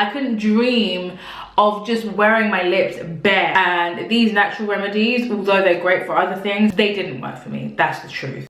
I couldn't dream of just wearing my lips bare. And these natural remedies, although they're great for other things, they didn't work for me. That's the truth.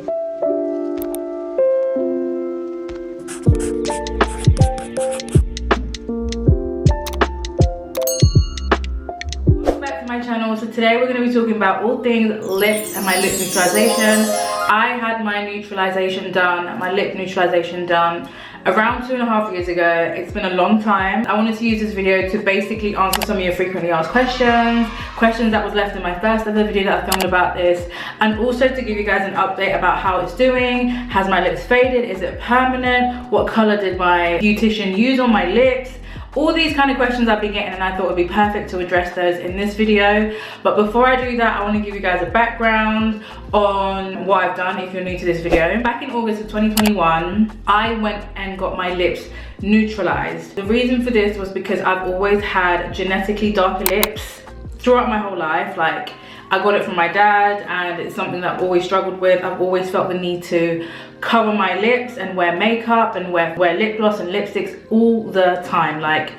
Welcome back to my channel. So today we're going to be talking about all things lips and my lip neutralization. I had my neutralization done, my lip neutralization done around 2.5 years ago. It's been a long time. I wanted to use this video to basically answer some of your frequently asked questions that was left in my first ever video that I filmed about this, and also to give you guys an update about how it's doing. Has my lips faded? Is it permanent? What color did my beautician use on my lips? All these kind of questions I've been getting, and I thought it would be perfect to address those in this video. But before I do that, I want to give you guys a background on what I've done if you're new to this video. Back in August of 2021, I went and got my lips neutralized. The reason for this was because I've always had genetically darker lips throughout my whole life. Like, I got it from my dad, and it's something that I've always struggled with. I've always felt the need to cover my lips and wear makeup and wear lip gloss and lipsticks all the time. Like,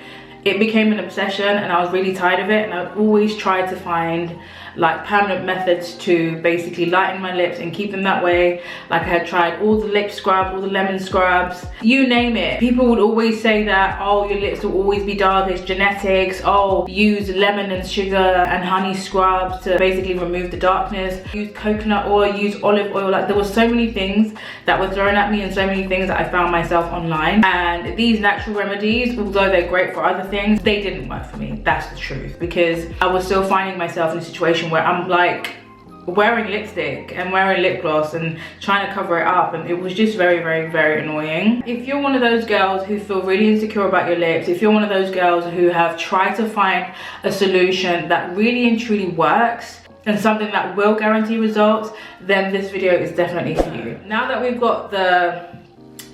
it became an obsession, and I was really tired of it, and I've always tried to find like permanent methods to basically lighten my lips and keep them that way. Like, I had tried all the lip scrub, all the lemon scrubs, you name it. People would always say that, oh, your lips will always be dark, it's genetics. Oh, use lemon and sugar and honey scrubs to basically remove the darkness. Use coconut oil, use olive oil. Like, there were so many things that were thrown at me and so many things that I found myself online. And these natural remedies, although they're great for other things, they didn't work for me. That's the truth, because I was still finding myself in a situation where I'm like wearing lipstick and wearing lip gloss and trying to cover it up, and it was just very, very, very annoying. If you're one of those girls who feel really insecure about your lips, if you're one of those girls who have tried to find a solution that really and truly works and something that will guarantee results, then this video is definitely for you. Now that we've got the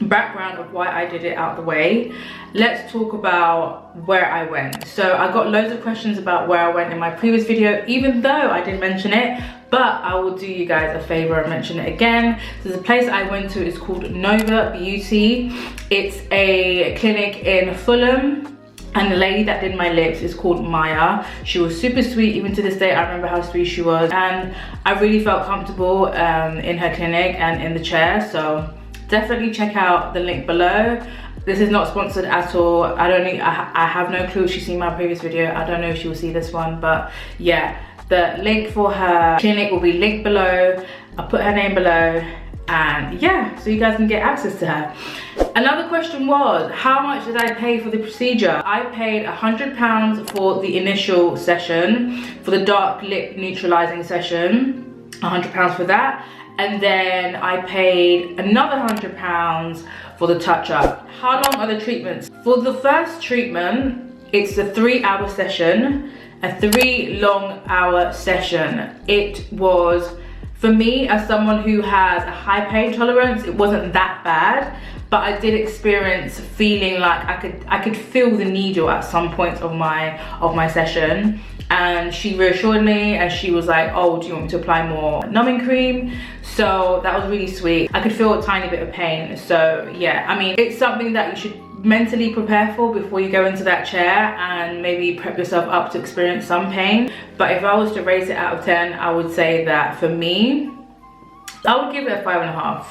background of why I did it out the way, let's talk about where I went. So I got loads of questions about where I went in my previous video, even though I did mention it, but I will do you guys a favor and mention it again. So the place I went to is called Nova Beauty. It's a clinic in Fulham, and the lady that did my lips is called Maya. She was super sweet. Even to this day, I remember how sweet she was, and I really felt comfortable in her clinic and in the chair. So definitely check out the link below. This is not sponsored at all. I have no clue if she's seen my previous video. I don't know if she will see this one, but yeah, the link for her clinic will be linked below. I'll put her name below, and yeah, so you guys can get access to her. Another question was, how much did I pay for the procedure? I paid £100 for the initial session, for the dark lip neutralizing session, £100 for that. And then I paid another £100 for the touch-up. How long are the treatments? For the first treatment, it's a 3-hour session, a 3 long hour session. It was, for me, as someone who has a high pain tolerance, it wasn't that bad, but I did experience feeling like I could feel the needle at some points of my session. And she reassured me, and she was like, oh, do you want me to apply more numbing cream? So that was really sweet. I could feel a tiny bit of pain. So yeah, I mean, it's something that you should mentally prepare for before you go into that chair, and maybe prep yourself up to experience some pain. But if I was to rate it out of 10, I would say that for me, I would give it a 5.5.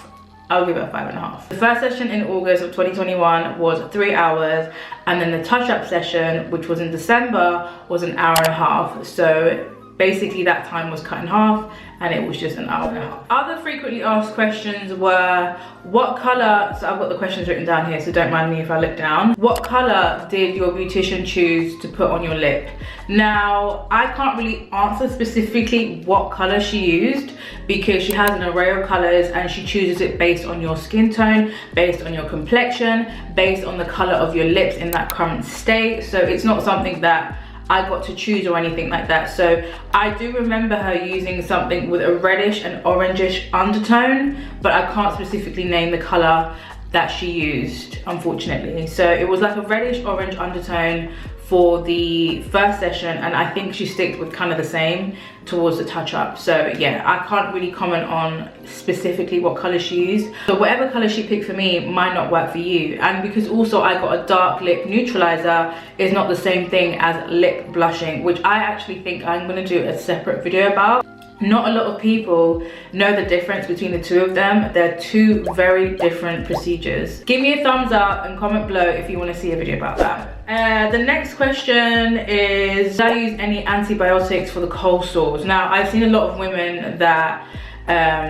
I'll give it a 5.5. The first session in August of 2021 was 3 hours, and then the touch-up session, which was in December, was an hour and a half. So basically that time was cut in half, and it was just an hour and a half. Other frequently asked questions were, what color, so I've got the questions written down here, so don't mind me if I look down. What color did your beautician choose to put on your lip? Now, I can't really answer specifically what color she used, because she has an array of colors, and she chooses it based on your skin tone, based on your complexion, based on the color of your lips in that current state. So it's not something that I got to choose or anything like that. So I do remember her using something with a reddish and orangish undertone, but I can't specifically name the color. that she used, unfortunately. So it was like a reddish orange undertone for the first session, and I think she sticks with kind of the same towards the touch up. So yeah, I can't really comment on specifically what color she used. So whatever color she picked for me might not work for you. And because also I got a dark lip neutralizer, is not the same thing as lip blushing, which I actually think I'm gonna do a separate video about. Not a lot of people know the difference between the two of them. They're two very different procedures. Give me a thumbs up and comment below if you want to see a video about that. The next question is, do I use any antibiotics for the cold sores? Now, I've seen a lot of women that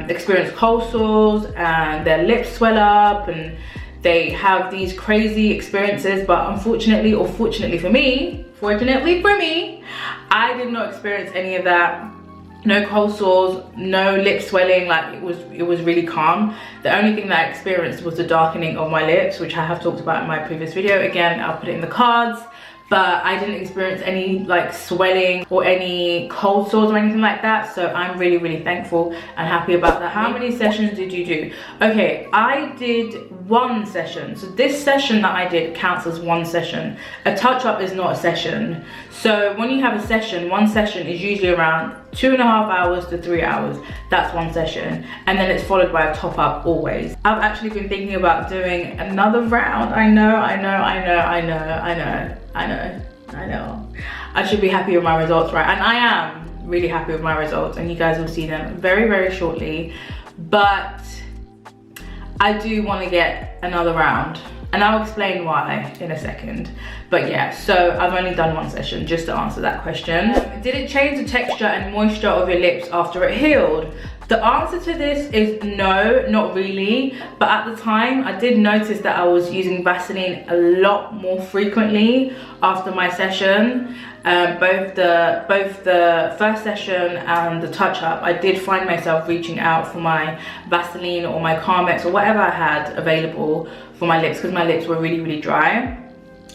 experience cold sores and their lips swell up and they have these crazy experiences, but unfortunately, or fortunately for me, I did not experience any of that. No cold sores, no lip swelling, like it was really calm. The only thing that I experienced was the darkening of my lips, which I have talked about in my previous video. Again, I'll put it in the cards. But I didn't experience any like swelling or any cold sores or anything like that. So I'm really, really thankful and happy about that. How many sessions did you do? Okay, I did one session. So this session that I did counts as one session. A touch-up is not a session. So when you have a session, one session is usually around 2.5 hours to 3 hours. That's one session. And then it's followed by a top-up always. I've actually been thinking about doing another round. I know. I should be happy with my results, right? And I am really happy with my results, and you guys will see them very, very shortly. But I do want to get another round, and I'll explain why in a second. But yeah, so I've only done one session, just to answer that question. Did it change the texture and moisture of your lips after it healed? The answer to this is no, not really. But at the time, I did notice that I was using Vaseline a lot more frequently after my session. Both the first session and the touch-up, I did find myself reaching out for my Vaseline or my Carmex or whatever I had available for my lips, because my lips were really, really dry.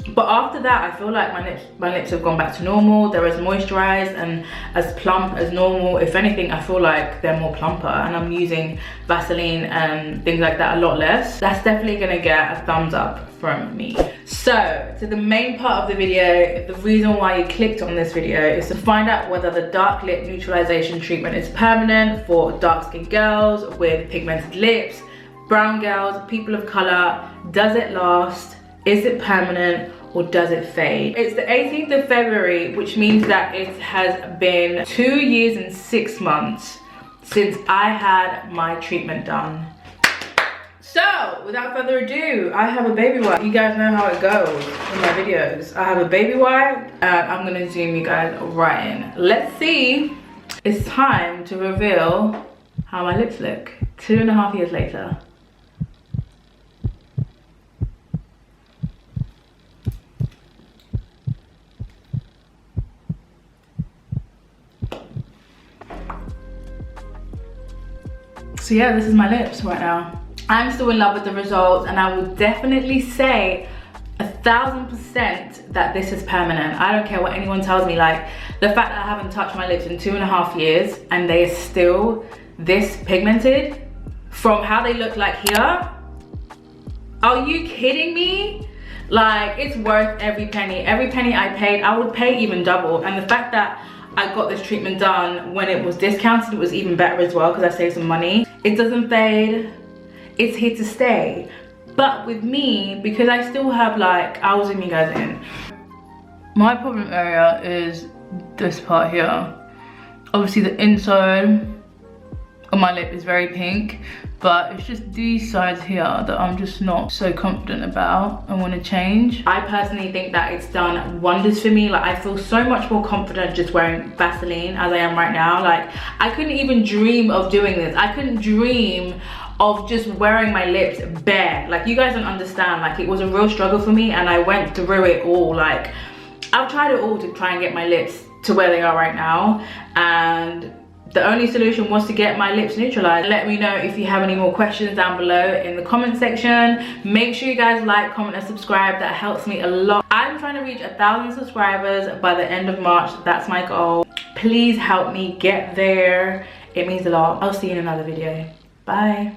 But after that, I feel like my lips have gone back to normal. They're as moisturized and as plump as normal. If anything, I feel like they're more plumper, and I'm using Vaseline and things like that a lot less. That's definitely gonna get a thumbs up from me. So to the main part of the video, the reason why you clicked on this video is to find out whether the dark lip neutralization treatment is permanent for dark skinned girls with pigmented lips, brown girls, people of color. Does it last? Is it permanent, or does it fade? It's the 18th of February, which means that it has been 2 years and 6 months since I had my treatment done. So, without further ado, I have a baby wipe. You guys know how it goes in my videos. I have a baby wipe, and I'm gonna zoom you guys right in. Let's see. It's time to reveal how my lips look 2.5 years later. So yeah, this is my lips right now. I'm still in love with the results, and I will definitely say 1000% that this is permanent. I don't care what anyone tells me. Like, the fact that I haven't touched my lips in 2.5 years and they are still this pigmented from how they look like here. Are you kidding me? Like, it's worth every penny. Every penny I paid, I would pay even double. And the fact that I got this treatment done when it was discounted, it was even better as well, because I saved some money. It doesn't fade, it's here to stay. But with me, because I still have, like, I'll zoom you guys in. My problem area is this part here. Obviously the inside of my lip is very pink, but it's just these sides here that I'm just not so confident about and want to change. I personally think that it's done wonders for me. Like, I feel so much more confident just wearing Vaseline as I am right now. Like, I couldn't even dream of doing this. I couldn't dream of just wearing my lips bare. Like, you guys don't understand. Like, it was a real struggle for me, and I went through it all. Like, I've tried it all to try and get my lips to where they are right now, and the only solution was to get my lips neutralized. Let me know if you have any more questions down below in the comment section. Make sure you guys like, comment, and subscribe. That helps me a lot. I'm trying to reach 1,000 subscribers by the end of March. That's my goal. Please help me get there. It means a lot. I'll see you in another video. Bye.